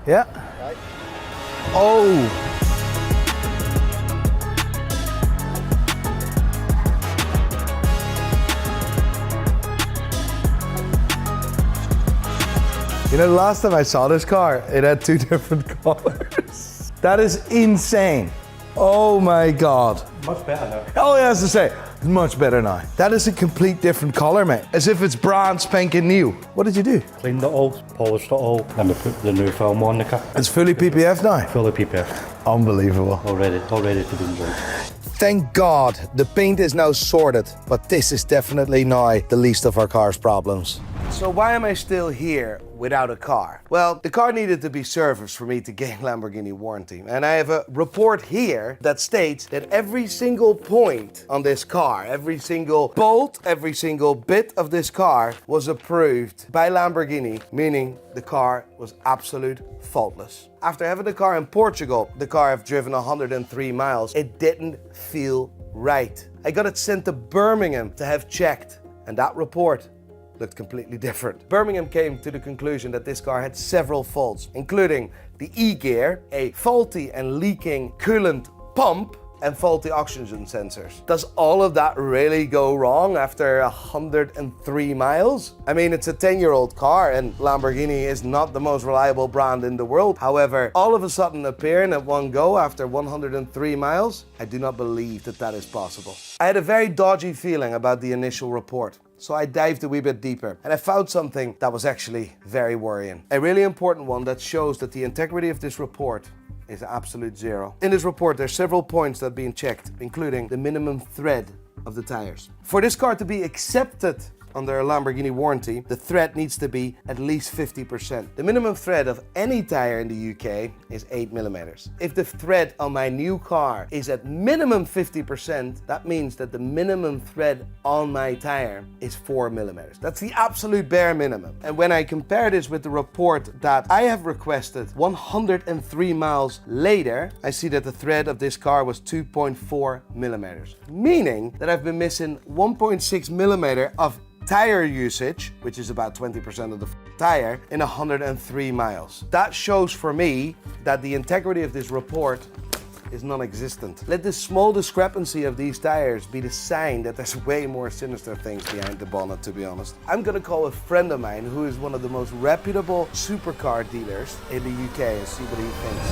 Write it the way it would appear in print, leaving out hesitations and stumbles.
Yeah. Right. Oh. You know, the last time I saw this car, it had 2 different colors. That is insane. Oh my God. Much better now. Oh, yeah, as I say, much better now. That is a complete different color, mate. As if it's brand spanking new. What did you do? Cleaned it all, polished it all, and we put the new film on the car. It's fully PPF now? Fully PPF. Unbelievable. All ready to be enjoyed. Thank God the paint is now sorted, but this is definitely now the least of our car's problems. So why am I still here without a car? Well, the car needed to be serviced for me to gain Lamborghini warranty. And I have a report here that states that every single point on this car, every single bolt, every single bit of this car was approved by Lamborghini, meaning the car was absolute faultless. After having the car in Portugal, the car I've driven 103 miles, it didn't feel right. I got it sent to Birmingham to have checked, and that report looked completely different. Birmingham came to the conclusion that this car had several faults, including the E-gear, a faulty and leaking coolant pump, and faulty oxygen sensors. Does all of that really go wrong after 103 miles? I mean, it's a 10-year-old car and Lamborghini is not the most reliable brand in the world. However, all of a sudden appearing at one go after 103 miles, I do not believe that that is possible. I had a very dodgy feeling about the initial report. So I dived a wee bit deeper and I found something that was actually very worrying. A really important one that shows that the integrity of this report is absolute zero. In this report, there's several points that are being checked, including the minimum thread of the tires. For this car to be accepted under a Lamborghini warranty, the thread needs to be at least 50%. The minimum thread of any tire in the UK is 8 millimeters. If the thread on my new car is at minimum 50%, that means that the minimum thread on my tire is 4 millimeters. That's the absolute bare minimum. And when I compare this with the report that I have requested 103 miles later, I see that the thread of this car was 2.4 millimeters, meaning that I've been missing 1.6 millimeter of tire usage, which is about 20% of the tire, in 103 miles. That shows for me that the integrity of this report is non-existent. Let this small discrepancy of these tires be the sign that there's way more sinister things behind the bonnet, to be honest. I'm gonna call a friend of mine who is one of the most reputable supercar dealers in the UK and see what he thinks.